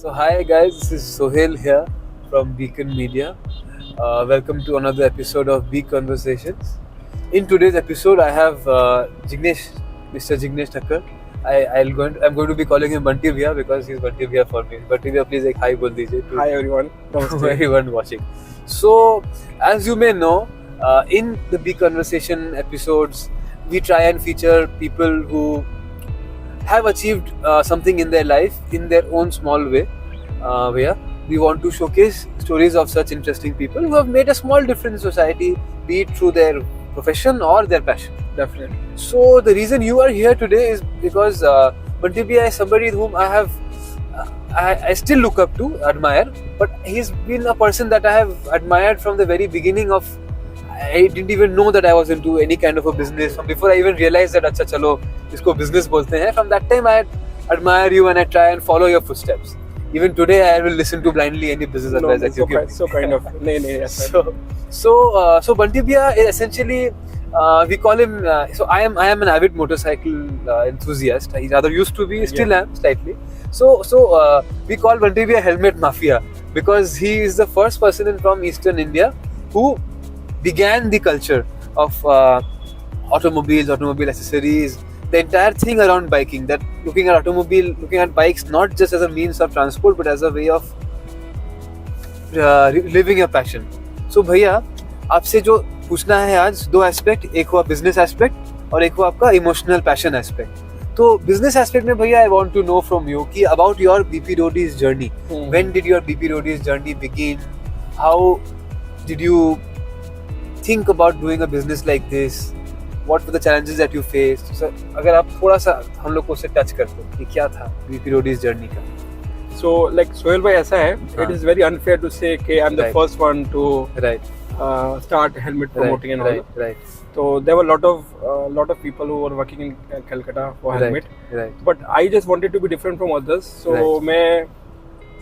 So hi guys, this is Sohail here from Beacon Media. Welcome to another episode of Beak Conversations. In today's episode, I have Jignesh, Mr. Jignesh Thakkar. I'm going to be calling him Bunty Bhaiya because he's Bunty Bhaiya for me. Bunty Bhaiya, please एक hi बोल दीजिए to Hi everyone. to everyone watching. So, as you may know, in the Beak Conversation episodes, we try and feature people who have achieved something in their life in their own small way. Where we want to showcase stories of such interesting people who have made a small difference in society, be it through their profession or their passion. Definitely. So the reason you are here today is because Bunty Bhaiya is somebody whom I have, I still look up to, admire. But he's been a person that I have admired from the very beginning of. I didn't even know that I was into any kind of a business. From before I even realized that अच्छा चलो इसको business बोलते हैं. From that time I admire you and I try and follow your footsteps. Even today I will listen to blindly any business advice that you give me. So kind of. No. So Bunty Bhaiya is essentially we call him. So I am an avid motorcycle enthusiast. He rather used to be, still am slightly. So we call Bunty Bhaiya Helmet Mafia because he is the first person from Eastern India who began the culture of automobiles, automobile accessories, the entire thing around biking. That looking at bikes not just as a means of transport but as a way of living your passion. So भैया आपसे जो पूछना है आज दो aspect, एक हुआ business aspect और एक हुआ आपका इमोशनल पैशन एस्पेक्ट. तो बिजनेस एस्पेक्ट में भैया I want to know from you कि about your BP Roadies journey. When did your BP Roadies journey begin? How did you think about doing a business like this? What were the challenges that you faced? So, अगर आप थोड़ा सा हम लोग को उससे touch करते कि क्या था बीपी रोडीज जर्नी का. So like Sohail bhai ऐसा है. It is very unfair to say कि I'm the first one to start helmet promoting and all. Right. So there were lot of people who were working in Calcutta for helmet. Right. But I just wanted to be different from others. So मैं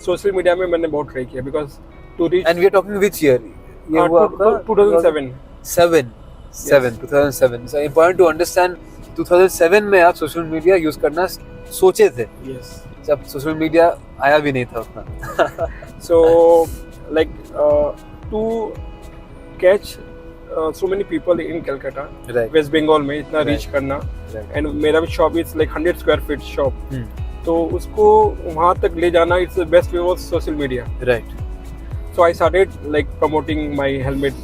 social media में मैंने बहुत try किया because to reach. And we are talking which year? 2007. 2007. So important to understand 2007 में आप social media use करना सोचे थे. Yes. जब सोशल मीडिया आया भी नहीं था उतना. So like to catch so many people in Calcutta, West Bengal में इतना reach करना, and मेरा भी shop is like 100 square feet shop. तो उसको वहाँ तक ले जाना, it's the best way was social media. Right. So I started like promoting my helmet,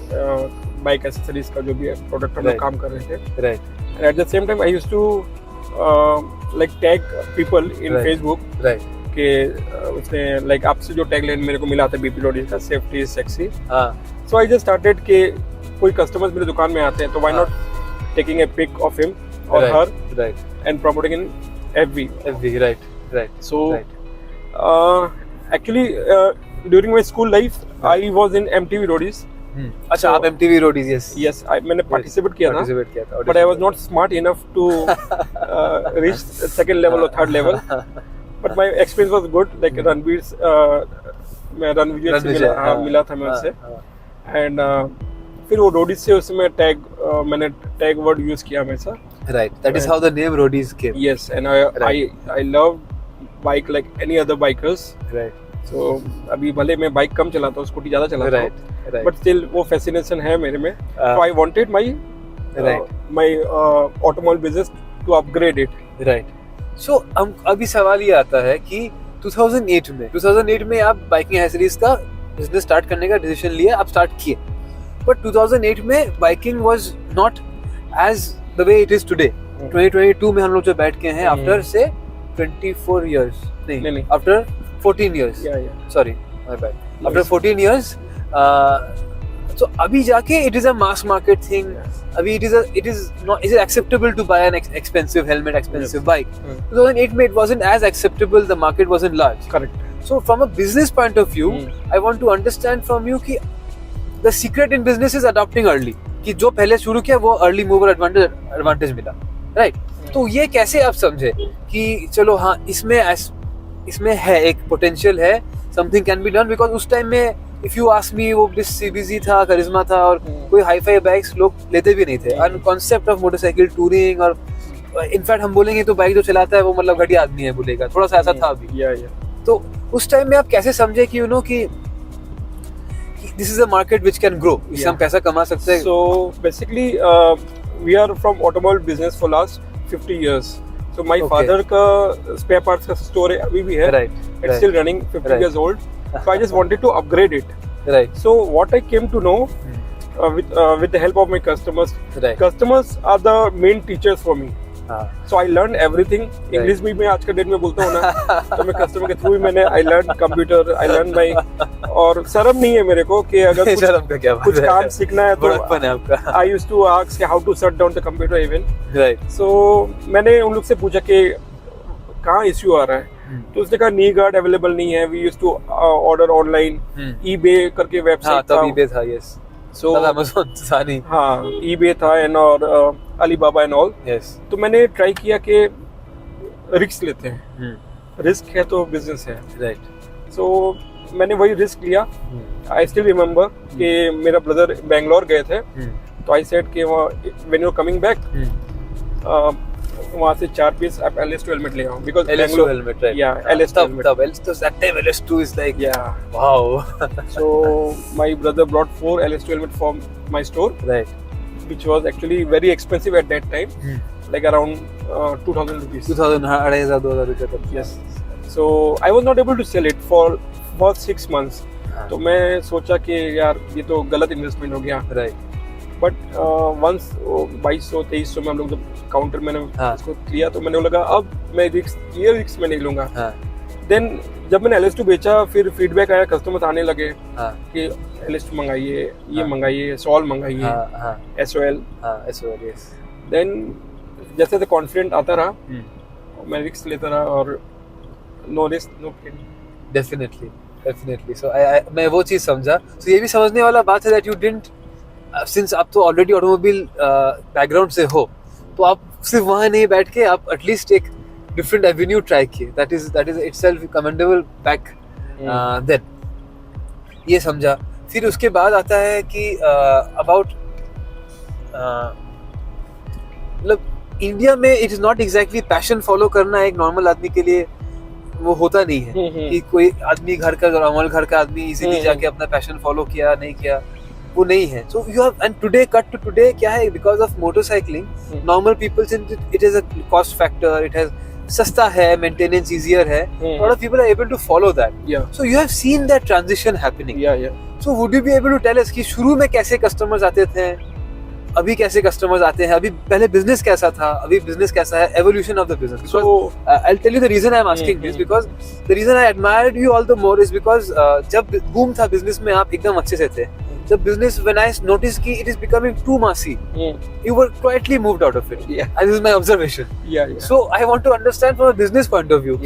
bike accessories का जो भी है product हम लोग काम कर रहे थे. Right. And at the same time I used to like tag people in Facebook. Right. कि उसने like आपसे जो tagline मेरे को मिला था BP Lodis का safety is sexy. So I just started कि कोई customers मेरे दुकान में आते हैं तो why not taking a pic of him or her and promoting in FB. Right. So actually during my school life I was in MTV Roadies. अच्छा आप MTV Roadies. Yes मैंने participate किया था but I was not smart enough to reach second level or third level. But my experience was good. Like Ranveer से मिला था मैं उससे. And फिर वो Roadies से उसमें मैंने tag word use किया हमेशा. Right. That is how the name Roadies came. Yes, and I love bike like any other bikers. Right. So अभी भले मैं बाइक कम चलाता हूँ, स्कूटी ज़्यादा चलाता हूँ, but still वो fascination है मेरे में. So I wanted my automobile business to upgrade it. Right. So अभी सवाल ये आता है कि 2008 में आप बाइकिंग एक्सेसरीज का बिजनेस स्टार्ट करने का डिसीजन लिया, आप स्टार्ट किए. But 2008 में biking was not as the way it is today. 2022 में हम लोग जो बैठ के हैं after से 24 years नहीं after 14 years. Sorry, my bad. After 14 years, so अभी जाके it is a mass market thing. अभी it is acceptable to buy an expensive helmet, expensive bike. 2008 में it wasn't as acceptable. The market wasn't large. Correct. So from a business point of view, I want to understand from you कि the secret in business is adopting early. कि जो पहले शुरू किया वो early mover advantage मिला. Right. तो ये कैसे आप समझे कि चलो हाँ इसमें है एक पोटेंशियल है, something can be done. Because उस टाइम में इफ यू आस्क मी वो CBZ था, करिश्मा था और कोई हाई फाई बाइक्स लोग लेते भी नहीं थे. और कॉन्सेप्ट ऑफ मोटरसाइकिल टूरिंग और इनफैक्ट हम बोलेंगे तो बाइक जो चलाता है वो मतलब घटिया आदमी है बोलेगा, थोड़ा सा ऐसा था अभी. तो उस टाइम में आप कैसे समझे कि कि this is a market which can grow, इससे हम पैसा कमा सकते हैं? So basically we are from automobile business for last 50 years. So my father का spare parts का store है, अभी भी है. Right. It's still running, 50 years old. So I just wanted to upgrade it. Right. So what I came to know with the help of my customers. Right. Customers are the main teachers for me. So I learned everything. English भी मैं आज का date में बोलता हूँ ना, तो मैं कस्टमर के थ्रू ही मैंने I learned computer, I learned my, और शर्म नहीं है मेरे को कि अगर कुछ काम सीखना है तो आपका. I used to ask how to shut down the computer even. Right. So मैंने उन लोग से पूछा कि कहाँ इश्यू आ रहा है, तो उसने कहा नी गार्ड अवेलेबल नहीं है. We used to order online, eBay करके वेबसाइट था. तब eBay था, yes. So Amazon था नहीं. हाँ, eBay था and और Alibaba and all. Yes. तो मैंने ट्राई किया कि रिस्क लेते हैं. रिस्क है तो बिजनेस है. Right. So मैंने वही रिस्क लिया. आई स्टिल रिमेम्बर कि मेरा ब्रदर बेंगलोर गए थे, तो आई सेड कि when you are coming back वहाँ से 4 पीस आप LS2 हेलमेट ले आओ, बिकॉज़ LS2 हेलमेट, राइट. या LS2 हेलमेट. तब LS2 that time LS2 is like, yeah, wow. So my brother brought 4 LS2 helmet from my store, Right. which was actually very expensive at that time, like around 2000 rupees. 2000 रुपए तक. Yes. So I was not able to sell it for 6 months. तो मैं सोचा कि यार ये तो गलत इन्वेस्टमेंट हो गया. Right. बट वंस 2200-2300 में हम लोग जब काउंटर मैंने इसको किया, तो मैंने लगा अब मैं रिस्क में नहीं लूंगा. देन जब मैंने LS2 बेचा, फिर फीडबैक आया, कस्टमर्स आने लगे कि LS2 मंगाइए, ये मंगाइए, सॉल मंगाइए, SOL. Yes. देन जैसे जैसे कॉन्फिडेंट आता रहा, मैं रिस्क लेता रहा, और no risk no gain. Definitely. So मैं वो चीज समझा. तो ये भी समझने वाला बात है दैट यू डिडंट, सिंस आप तो ऑलरेडी ऑटोमोबाइल बैकग्राउंड से हो, तो आप सिर्फ वहाँ नहीं बैठ के आप एटलीस्ट एक डिफरेंट एवेन्यू ट्राई किए. That is itself commendable back then. ये समझा. फिर उसके बाद आता है कि अबाउट मतलब इंडिया में it is not exactly passion follow करना एक नॉर्मल आदमी के लिए वो होता नहीं है कि कोई आदमी घर का आदमी इजीली जाके अपना पैशन फॉलो किया नहीं किया, वो नहीं है. So you have, and today cut to today क्या है, because of motorcycling normal peoples it is a cost factor, it has सस्ता है, मेंटेनेंस इजियर है, lot of people are able to follow that. So you have seen that transition happening. So would you be able to tell us कि शुरू में कैसे customers आते थे, अभी कैसे कस्टमर्स आते हैं, अभी पहले बिजनेस कैसा था, अभी बिजनेस कैसा है, evolution of the business. So I will tell you the reason I am asking this, because the reason I admired you all the more is because जब बूम था बिजनेस में आप एकदम अच्छे से थे. The business, when I noticed कि it is becoming too massy, you were quietly moved out of it. And this is my observation. So I want to understand from a business point of view,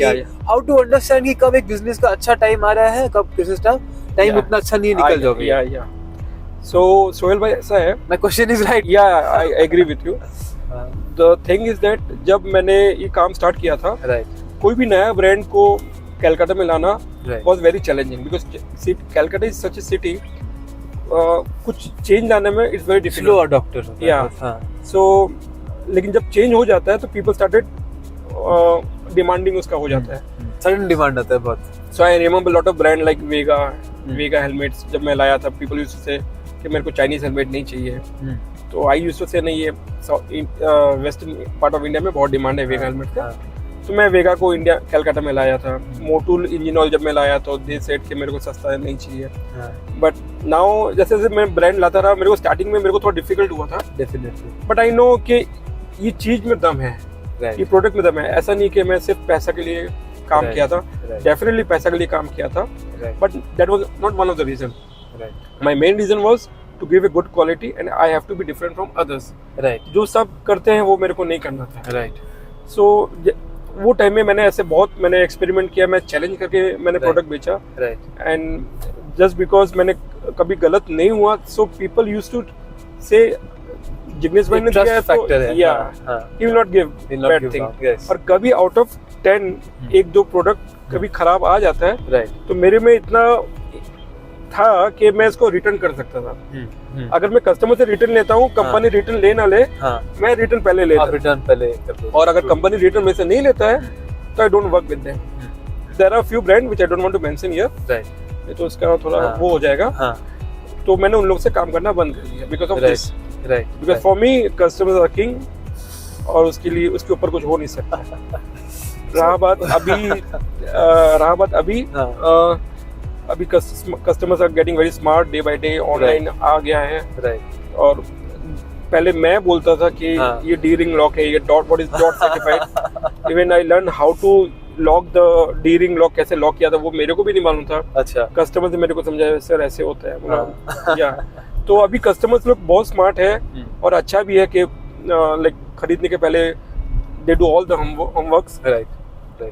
how to understand कि कब एक business का अच्छा time आ रहा है, कब business का time इतना अच्छा नहीं निकल जाएगा. So सोहेल भाई ऐसा है. My question is right. Yeah, I agree with you. The thing is that जब मैंने ये काम स्टार्ट किया था, कोई भी नया ब्रांड को कलकत्ता में लाना was very challenging, because Calcutta is such a city. कुछ चेंज लाने में it's very difficult. Slow adopter. So लेकिन जब चेंज हो जाता है तो पीपल स्टार्टेड डिमांडिंग उसका हो जाता है. सडन डिमांड आता है बहुत. So I remember lot of brand like Vega helmets. जब मैं लाया था, पीपल यूज्ड टू से कि मेरे को चाइनीज हेलमेट नहीं चाहिए, तो आई यूज्ड टू से नहीं, ये वेस्टर्न पार्ट ऑफ इंडिया में बहुत डिमांड है वेगा हेलमेट का. तो मैं वेगा को इंडिया कलकत्ता में लाया था. मोटूल इंजन ऑयल जब मैं लाया तो दे सेड कि मेरे को सस्ता नहीं चाहिए. बट नाउ जैसे जैसे मैं ब्रांड लाता रहा, मेरे को स्टार्टिंग में मेरे को थोड़ा डिफिकल्ट हुआ था. डेफिनेटली. बट आई नो कि ये चीज में दम है, ये प्रोडक्ट में दम है. ऐसा नहीं कि मैं सिर्फ पैसा के लिए काम किया था. डेफिनेटली पैसा के लिए काम किया था, but that was not one of the reason. My main reason was to give a good quality and I have to be different from others. जो सब करते हैं वो मेरे को नहीं करना था. सो वो टाइम में मैंने ऐसे बहुत एक्सपेरिमेंट किया, मैं चैलेंज करके मैंने प्रोडक्ट बेचा. एंड जस्ट बिकॉज मैंने कभी गलत नहीं हुआ, सो पीपल यूज्ड टू से जिग्नेश भाई ने दिया तो he will not give bad thing. और कभी आउट ऑफ 10 एक दो प्रोडक्ट कभी खराब आ जाता है, तो मेरे में इतना था कि मैं इसको रिटर्न कर सकता था. अगर मैं कस्टमर से रिटर्न लेता हूँ, कंपनी रिटर्न ले ना ले, मैं रिटर्न पहले लेता. रिटर्न पहले. और अगर कंपनी रिटर्न में से नहीं लेता है तो I don't work with them. There are few brand which I don't want to mention here, right, तो उसका थोड़ा हाँ, वो हो जाएगा, हाँ, तो मैंने उन लोगों से काम करना बंद कर दिया because of this, right, because for me customers are king, और उसके लिए उसके ऊपर कुछ हो नहीं सकता। रहा बात अभी अभी customers are getting very smart day by day, online आ गया है, राइट, और पहले मैं बोलता था कि हाँ, ये डी रिंग लॉक है, ये what is dot certified, even I learn how to lock the D ring lock, कैसे लॉक किया था वो मेरे को भी नहीं मालूम था। अच्छा, कस्टमर ने मेरे को समझाया सर ऐसे होता है, बोला या तो अभी कस्टमर्स लोग बहुत स्मार्ट है, और अच्छा भी है कि लाइक खरीदने के पहले they do all the homeworks, right,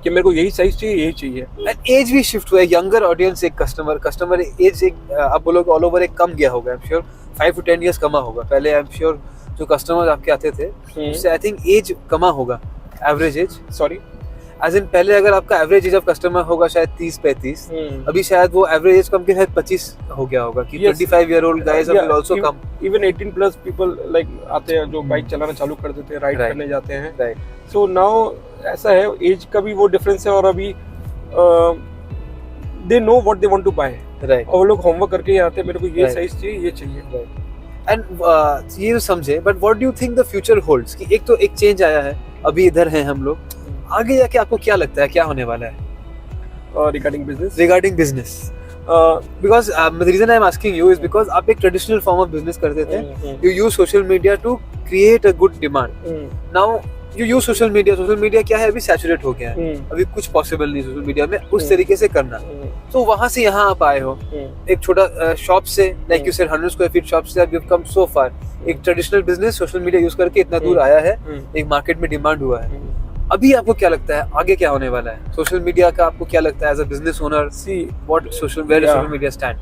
कि मेरे को यही साइज चाहिए, यही चाहिए। एंड एज भी शिफ्ट हुआ है, यंगर ऑडियंस, एक कस्टमर एज एक आप बोलोगे ऑल ओवर एक कम गया होगा, I am sure 5 to 10 years कमा होगा। पहले आई एम श्योर जो कस्टमर आपके आते थे उससे आई थिंक एज कमा होगा, average age, sorry age in पहले अगर आपका एवरेज एज ऑफ कस्टमर होगा शायद 30-35, अभी शायद वो एवरेज एज कम के शायद 25 हो गया होगा कि 25-year-old guys will also come, even 18 plus people like आते हैं जो बाइक चलाना चालू कर देते हैं, राइड करने जाते हैं, राइट, सो नाउ ऐसा है, एज का भी वो डिफरेंस है, और अभी they know what they want to buy, right, और वो लोग होमवर्क करके ही आते हैं, मेरे को ये साइज चाहिए, ये चाहिए, राइट। एंड ये तो समझे, but what do you think the future holds, कि एक तो एक चेंज आया है, अभी इधर हैं हम लोग, आगे जाके आपको क्या लगता है क्या होने वाला है regarding business? Because the reason I am asking you is because आप एक ट्रेडिशनल फॉर्म ऑफ बिजनेस करते थे, you use social media to create a good demand, now you use social media क्या है, अभी सैचुरेट हो गया है, अभी कुछ पॉसिबल नहीं सोशल मीडिया में उस तरीके से करना, तो वहां से यहाँ आप आए हो, एक छोटा शॉप से, like you said 100 square feet shop से आप कम सो फार, एक traditional business social media use करके इतना दूर आया है, एक मार्केट में डिमांड हुआ है, अभी आपको क्या लगता है आगे क्या होने वाला है सोशल मीडिया का? आपको क्या लगता है as a business owner, see what where does social media stand?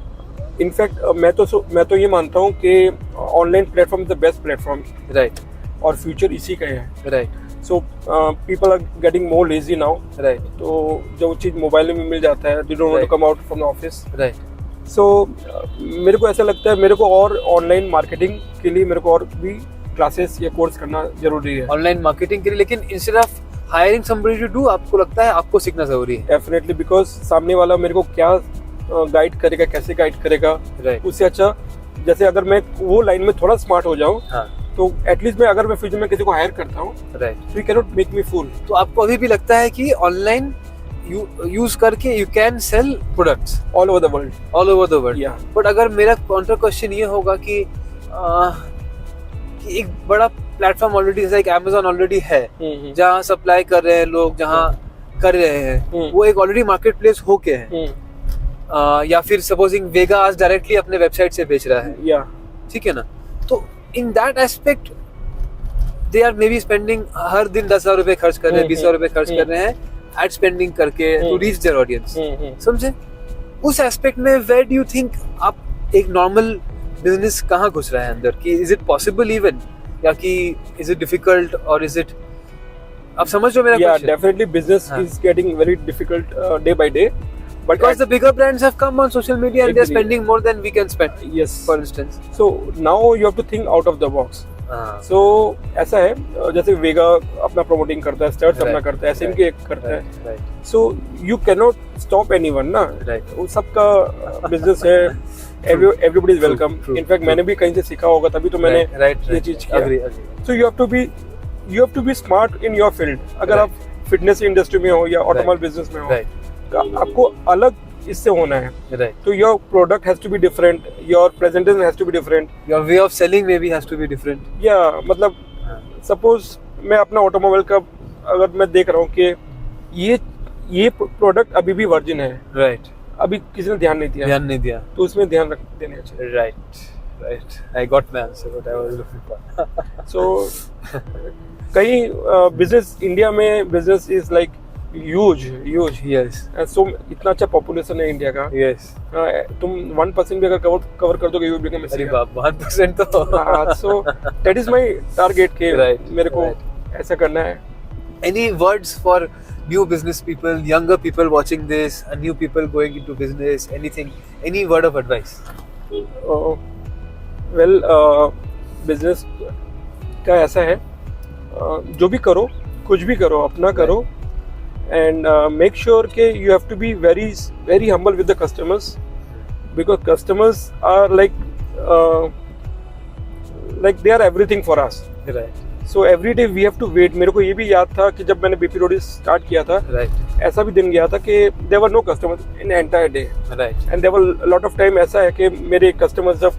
In fact मैं तो ये मानता हूँ कि online platform is the best platform, right, और फ्यूचर इसी का है, right, so people are getting more lazy now, right, तो जो चीज मोबाइल में मिल जाता है, they don't want to come out from the office, right, so मेरे को ऐसा लगता है, मेरे को और ऑनलाइन मार्केटिंग के लिए मेरे को और भी क्लासेस या कोर्स करना जरूरी है, ऑनलाइन मार्केटिंग के लिए, लेकिन instead of hiring somebody to do, आपको लगता है आपको सीखना जरूरी है? डेफिनेटली, बिकॉज सामने वाला मेरे को क्या गाइड करेगा, कैसे गाइड करेगा, राइट, उससे अच्छा जैसे अगर मैं वो लाइन में थोड़ा स्मार्ट हो जाऊँ, हाँ, तो एटलीस्ट मैं अगर मैं फ्यूचर में किसी को हायर करता हूँ, राइट, तो you can not make me fool. तो आपको अभी भी लगता है कि ऑनलाइन यूज करके you can sell products all over the world, या बट अगर मेरा काउंटर क्वेश्चन ये होगा कि एक बड़ा प्लेटफॉर्म ऑलरेडी जैसा एक Amazon ऑलरेडी है, जहाँ सप्लाई कर रहे हैं लोग, जहाँ कर रहे हैं, वो एक ऑलरेडी मार्केट प्लेस होके है, या फिर सपोजिंग वेगा आज डायरेक्टली अपने वेबसाइट से बेच रहा है, या ठीक है ना, तो in that aspect they are maybe spending हर दिन 10,000 रुपए खर्च कर रहे हैं, 20,000 रुपए खर्च कर रहे हैं एड स्पेंडिंग करके टू रीच देयर ऑडियंस, समझे? उस एस्पेक्ट में वेयर डू यू थिंक आप एक नॉर्मल बिजनेस कहाँ घुस रहा है अंदर, कि इज इट पॉसिबल इवन, या कि इज इट डिफिकल्ट, और इज इट, आप समझ रहे हो मेरा question? Definitely business is getting very difficult day by day, but because the bigger brands have come on social media and they're spending more than we can spend, yes, for instance, so now you have to think out of the box. So ऐसा है, जैसे वेगा अपना promoting करता है, स्टर्ट्स अपना करता है, SMK करता है, so you cannot stop anyone ना, वो सबका बिजनेस है, everybody is welcome. In fact मैंने भी कहीं से सीखा होगा तभी तो मैंने ये चीज किया, so you have to be smart in your field. अगर आप फिटनेस इंडस्ट्री में हो या ऑटोमोबाइल बिजनेस में हो, आपको अलग इससे होना है, तो your product has to be different, your presentation has to be different, your way of selling may be has to be different, या मतलब सपोज मैं अपना ऑटोमोबाइल का अगर मैं देख रहा हूँ कि ये प्रोडक्ट अभी भी वर्जिन है, राइट, अभी किसी ने ध्यान नहीं दिया, तो उसमें ध्यान देना चाहिए, right, I got my answer what I was looking for. So कहीं बिजनेस इंडिया में business is like huge, yes, so इतना अच्छा पॉपुलेशन है इंडिया का, यस, तुम 1% भी अगर कवर कर दोगे, यू विल बिकम अ, अरे बाप, 1% तो so that is my target के मेरे को ऐसा करना है। Any words for new business people, younger people watching this, and new people going into business, anything, any word of advice? Well, business का ऐसा है, जो भी करो, कुछ भी करो, अपना करो, and make sure कि you have to be very humble with the customers, because customers are like they are everything for us. Right. So every day we have to wait. मेरे को ये भी याद था कि जब मैंने BP रोडीज स्टार्ट किया था, Right. ऐसा भी दिन गया था कि there were no customers in the entire day. Right. And there were a lot of time ऐसा है कि मेरे कस्टमर्स जब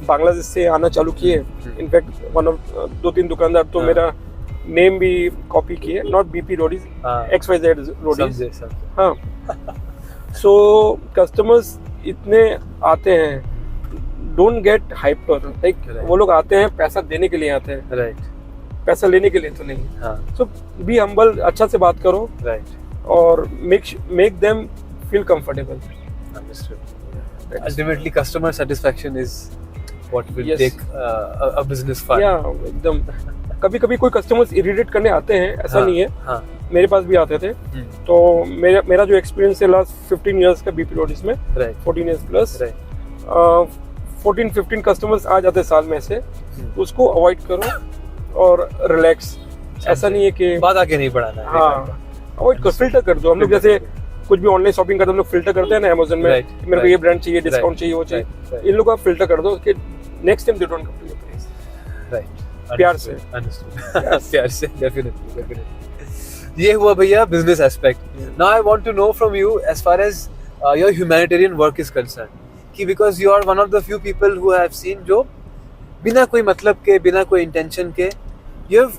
बांग्लादेश से आना चालू किए, इनफैक्ट दो तीन दुकानदार तो मेरा नेम भी कॉपी किए, not BP Roadies, XYZ Roadies. समझे, समझे. हाँ. सो कस्टमर्स इतने आते हैं, डोंट गेट हाइपर. लाइक वो लोग आते हैं पैसा देने के लिए आते हैं, Right. पैसा लेने के लिए तो नहीं. हाँ. सो बी हम्बल, अच्छा से बात करो Right. और make them feel comfortable. Understood. Ultimately, customer satisfaction is what will Yes. take a business far. या एकदम. कभी कभी कोई कस्टमर्स इरिटेट करने आते हैं, ऐसा नहीं है. हाँ. मेरे पास भी आते थे. तो मेरा जो एक्सपीरियंस है लास्ट 15 इयर्स का BP रोडीज में, Right. 14 years plus, Right. 14-15 customers आ जाते हैं साल में से. उसको अवॉइड करो और रिलैक्स. ऐसा नहीं है कि बात आगे नहीं बढ़ाना है. हाँ, अवॉइड कर, फिल्टर कर दो. हम लोग जैसे कुछ भी ऑनलाइन शॉपिंग करते हैं, हम लोग फिल्टर करते हैं ना अमेज़न में, Right. कि मेरे को ये ब्रांड चाहिए, डिस्काउंट Right. चाहिए, वो चाहिए. Right. इन लोगों का फिल्टर कर दो कि next time they don't come to your price. Right. प्यार से. Understood. प्यार से, definitely. ये हुआ भैया business aspect. Now I want to know from you as far as your humanitarian work is concerned. कि because you are one of the few people who I have seen जो बिना कोई मतलब के, बिना कोई intention के, you have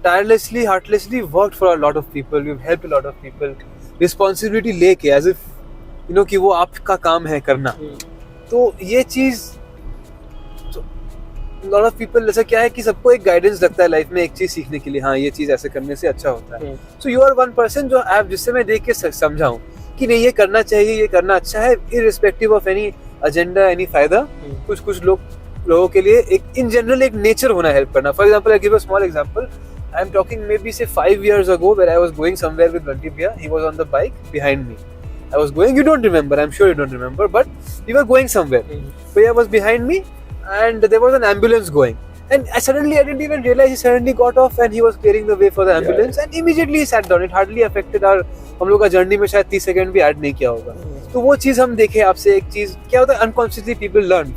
tirelessly, heartlessly worked for a lot of people. You've helped a lot of people. Responsibility लेके as if you know कि वो आपका काम है करना. तो ये चीज lot of people, जैसा क्या है कि सबको एक गाइडेंस लगता है लाइफ में एक चीज सीखने के लिए, हाँ ये चीज ऐसे करने से अच्छा होता है. So you are one person जो आप जिससे मैं देख के समझाऊं कि नहीं ये करना चाहिए, ये करना अच्छा है, irrespective of any agenda, any फायदा. कुछ लोगों के लिए एक इन जनरल एक नेचर होना हेल्प करना. For example I give a small example. I am talking may be से 5 years ago where I was going somewhere with Bunty Bhaiya. He was on the bike behind me. I was going, you don't remember, I'm sure you don't remember, but we were going somewhere. Bhaiya was behind me and there was an ambulance going. And I didn't even realize, he suddenly got off and he was clearing the way for the ambulance. And immediately he sat down. It hardly affected our, हम लोग का journey में शायद 30 second भी add नहीं किया होगा. तो वो चीज हम देखे आपसे. एक चीज क्या होता है, unconsciously people learn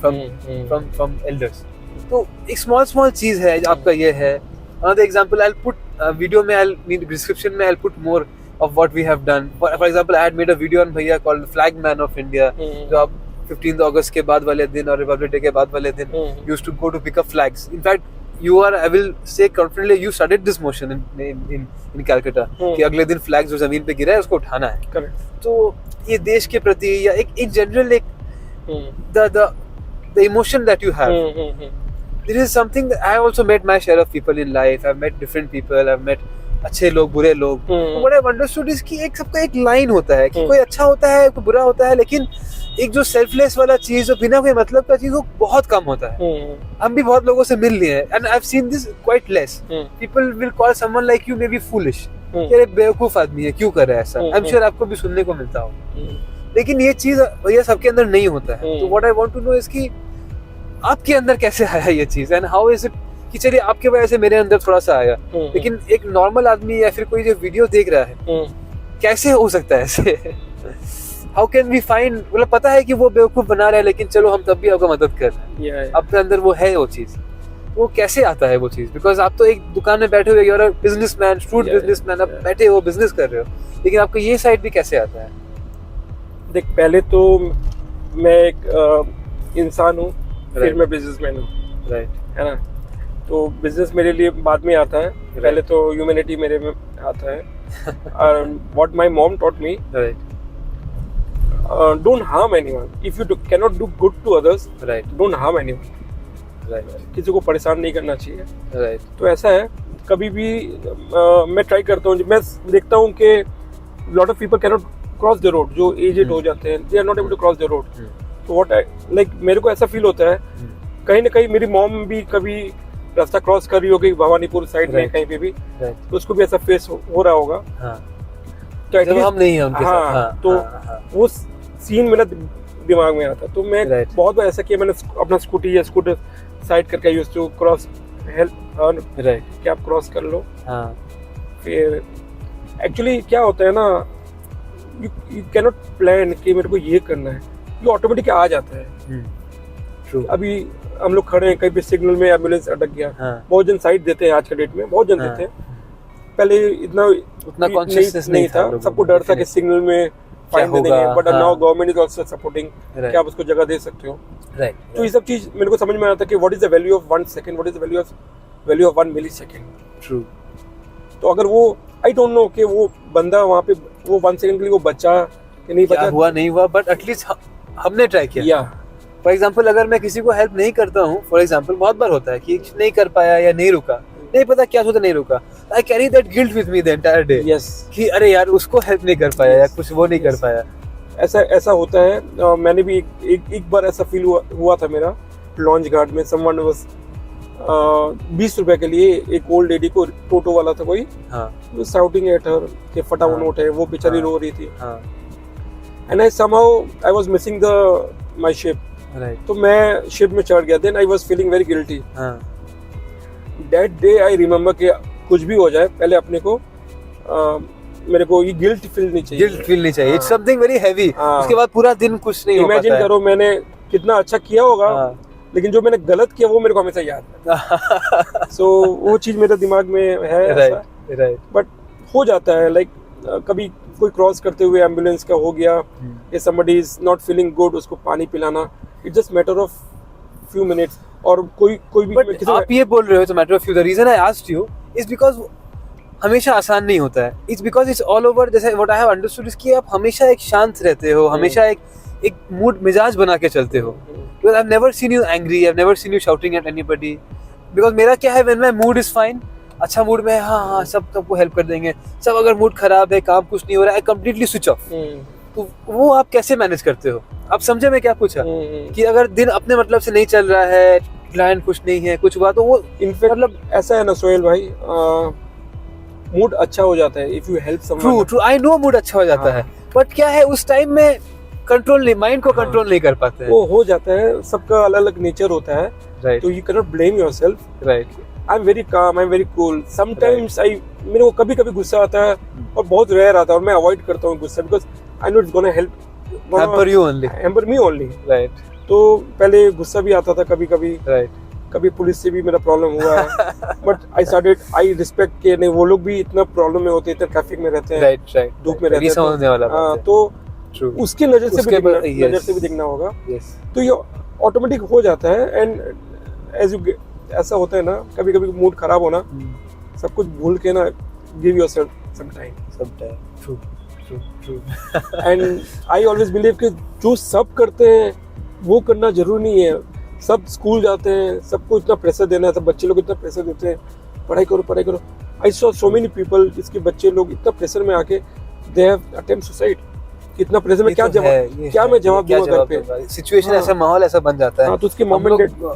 from elders. तो एक स्मॉल चीज है आपका ये है. Another example, I'll put video में, I'll need description में, I'll put more of what we have done. For example, I had made a video on भैया called Flag Man of India. जो आप 15th August के बाद वाले दिन और Republic Day के बाद वाले दिन used to go to pick up flags. In fact, I will say confidently, you started this motion in Calcutta. कि अगले दिन flags जो जमीन पे गिरा है उसको उठाना है. Correct. तो ये देश के प्रति या एक in general एक the emotion that you have. This is something that I also met my share of people in life. I've met different people. I've met अच्छे लोग, बुरे लोग. What I've understood is कि एक सबका एक लाइन होता है कि कोई अच्छा होता है, कोई बुरा होता है, लेकिन एक जो सेल्फलेस वाला चीज, जो बिना कोई मतलब का चीज, वो बहुत कम होता है. हम भी बहुत लोगों से मिल लिए हैं and I've seen this quite less. People will call someone like you maybe foolish. ये बेवकूफ आदमी है, क्यों कर रहा है ऐसा. I'm sure आपको भी सुनने को मिलता हो. लेकिन ये चीज भैया सबके अंदर नहीं होता है. तो what I want to know is कि आपके अंदर कैसे आया ये चीज एंड हाउ इज इट कि चलिए आपके वजह से मेरे अंदर थोड़ा सा आया, लेकिन एक नॉर्मल आदमी या फिर कोई जो वीडियो देख रहा है कैसे हो सकता है ऐसे. हाउ कैन वी फाइंड, मतलब पता है कि वो बेवकूफ बना रहा है लेकिन चलो हम तब भी आपका मदद कर रहे हैं. आपके अंदर वो है वो चीज, वो कैसे आता है वो चीज. बिकॉज आप तो एक दुकान में बैठे हुए, यूर बिजनेसमैन, स्ट्रूड बिजनेसमैन, आप बैठे हो बिजनेस कर रहे हो, लेकिन आपको ये साइड भी कैसे आता है. देख, पहले तो मैं एक इंसान हूँ, फिर मैं बिजनेसमैन हूँ. राइट, है ना. तो बिजनेस मेरे लिए बाद में आता है. पहले तो ह्यूमैनिटी मेरे में आता है. What my mom taught me, don't harm anyone. If you cannot do good to others, right, don't harm anyone. Right, किसी को परेशान नहीं करना चाहिए. राइट. तो ऐसा है, कभी भी मैं ट्राई करता हूँ. मैं देखता हूँ कि lot of people cannot cross the road. जो एजेड हो जाते हैं, they are not able to cross the road. तो व्हाट आई लाइक, मेरे को ऐसा फील होता है कहीं ना कहीं मेरी मॉम भी कभी रास्ता क्रॉस कर रही होगी भवानीपुर साइड में कहीं पे भी, तो उसको भी ऐसा फेस हो रहा होगा. तो एटलीस्ट हम नहीं है उनके साथ. तो वो सीन मेरा दिमाग में आता. तो मैं बहुत बार ऐसा किया, मैंने अपना स्कूटी या स्कूटर साइड करके यूज टू क्रॉस हेल्प, कि आप क्रॉस कर लो. फिर एक्चुअली क्या होता है ना, यू कैन नॉट प्लान कि मेरे को ये करना है, ये ऑटोमेटिक आ जाता है। ट्रू। अभी हम लोग खड़े हैं कहीं पे, सिग्नल में एम्बुलेंस अटक गया, हाँ। बहुत जन साइड देते हैं आज के डेट में, बहुत जन देते हैं। पहले उतना कॉन्शियसनेस नहीं था, सबको डर था कि सिग्नल में फाइन दे देंगे, but now government is also supporting कि आप उसको जगह दे सकते हो। राइट। तो ये सब चीज मेरे को समझ में आता है कि what is the value of 1 second, what is the value of 1 millisecond. True. तो अगर वो, आई डोंट नो कि वो बंदा वहाँ पे वो 1 सेकंड के लिए वो बचा कि नहीं बचा, हुआ नहीं हुआ, बट एटलीस्ट हमने ट्राई किया। या फॉर एग्जाम्पल अगर मैं किसी को हेल्प नहीं करता हूँ, फॉर एग्जाम्पल बहुत बार होता है कि नहीं कर पाया या नहीं रुका, नहीं पता क्या सोचा, नहीं रुका, I carry that guilt with me the entire day. Yes, कि अरे यार उसको हेल्प नहीं कर पाया या कुछ वो नहीं कर पाया। ऐसा होता है। मैंने भी एक बार ऐसा फील हुआ था मेरा लॉन्च घाट में। समवन वाज 20 रुपए के लिए एक ओल्ड लेडी को, टोटो वाला था कोई, हाँ। शाउटिंग एट हर कि फटा हुआ नोट है, वो बेचारी रो रही थी। हाँ। And I was missing my ship. Right. तो मैं शिप में चढ़ गया। Then I was feeling very guilty. हाँ। दैट डे आई रिमेम्बर कि कुछ भी हो जाए, पहले अपने को मेरे को ये गिल्ट फील नहीं चाहिए। गिल्ट फील नहीं चाहिए, इट्स समथिंग वेरी हैवी। उसके बाद पूरा दिन कुछ नहीं हो पाता है। इमेजिन करो मैंने कितना अच्छा किया होगा, लेकिन जो मैंने गलत किया वो मेरे को हमेशा याद है। सो वो चीज मेरे दिमाग में है। राइट। बट हो जाता है, लाइक कभी कोई क्रॉस करते हुए एम्बुलेंस का हो गया, या somebody is not feeling good, उसको पानी पिलाना, it's just matter of few minutes। और कोई भी बट आप ये बोल रहे हो तो matter of few, the reason I asked you is because हमेशा आसान नहीं होता है। It's because it's all over, जैसे what I have understood is कि आप हमेशा एक शांत रहते हो, हमेशा एक मूड मिजाज बना के चलते हो। Because I have never seen you angry, I have never seen you shouting at anybody. Because मेरा क्या है, when my mood is fine, अच्छा मूड में, हाँ सबको हेल्प कर देंगे सब। अगर मूड खराब है, काम कुछ नहीं हो रहा है, आई कंप्लीटली स्विच ऑफ। तो वो आप कैसे मैनेज करते हो? आप समझे मैं क्या पूछा? कि अगर दिन अपने मतलब से नहीं चल रहा है, क्लाइंट कुछ नहीं है, कुछ हुआ, तो वो इनफैक्ट मतलब ऐसा है ना सोहेल भाई, मूड अच्छा हो जाता है if you help someone. True, I know mood अच्छा हो जाता है, बट क्या है उस टाइम में कंट्रोल नहीं, माइंड को कंट्रोल नहीं कर पाते हैं। वो हो जाता है, सबका अलग अलग नेचर होता है। राइट। तो you can not blame yourself. Right. I am very calm, I am very cool. Sometimes मेरे को कभी गुस्सा आता है, और बहुत रेयर आता है, और मैं अवॉइड करता हूँ गुस्सा, because I know it's gonna hamper you only, hamper me only. Right. तो पहले गुस्सा भी आता था कभी। राइट। कभी पुलिस से भी मेरा प्रॉब्लम हुआ है। बट आई रिस्पेक्ट के नहीं, वो लोग भी इतना प्रॉब्लम में होते हैं, इतना ट्रैफिक में रहते हैं, राइट, धूप में रहते हैं, समझने वाला बात है। तो उसकी नजर से भी देखना होगा। तो ये ऑटोमेटिक हो जाता है। एंड एज यू, ऐसा होता है ना, कभी मूड खराब होना, सब कुछ भूल के ना, give yourself some time. True. And I always believe कि जो सब करते हैं वो करना जरूरी नहीं है। सब स्कूल जाते हैं, सबको इतना प्रेशर देना है, सब बच्चे लोग इतना प्रेशर देते हैं, पढ़ाई करो। I saw so many people जिसके बच्चे लोग इतना प्रेशर में आके दे हैव अटेम्प्ट सुसाइड। इतना प्रेशर में क्या मैं जवाब दूंगा घर पे? सिचुएशन ऐसा, माहौल ऐसा बन जाता है। तो उसके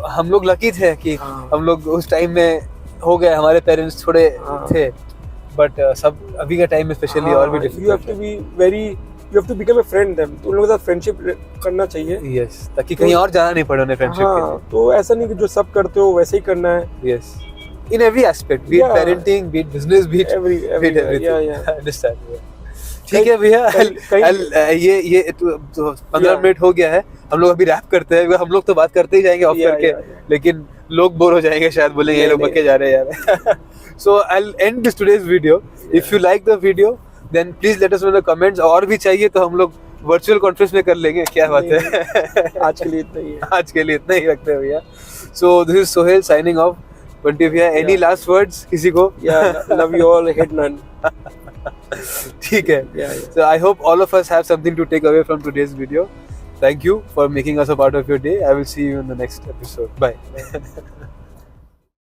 हम लोग लकी थे कि हम लोग उस टाइम में हो गए, हमारे पेरेंट्स थोड़े थे, बट सब अभी का टाइम में स्पेशली और भी difficult. You have to become a friend them. तो उन लोगों के साथ फ्रेंडशिप करना चाहिए। यस, ताकि कहीं और जाना नहीं पड़े उन्हें फ्रेंडशिप के लिए। तो ऐसा नहीं कि जो सब करते हो वैसे ही करना है। Yes, in every aspect, B it parenting, B it business, B it everything. Understand. ठीक है भैया, ये 15 मिनट हो गया है, हम लोग अभी रैप करते हैं। हम लोग तो बात करते ही जाएंगे ऑफ करके, लेकिन लोग बोर हो जाएंगे शायद, बोलेंगे ये लोग बके जा रहे हैं यार। So I'll end this today's video. If you like the video, then please let us know in the comments. और भी चाहिए तो हम लोग वर्चुअल कॉन्फ्रेंस में कर लेंगे, क्या बात है। आज के लिए इतना ही है। आज के लिए इतना ही रखते हैं भैया। So this is Sohail signing off. Bunty भैया, any last words किसी को? Love you all, hate none. ठीक है। So I hope all of us have something to take away from today's video. Thank you for making us a part of your day. I will see you in the next episode. Bye.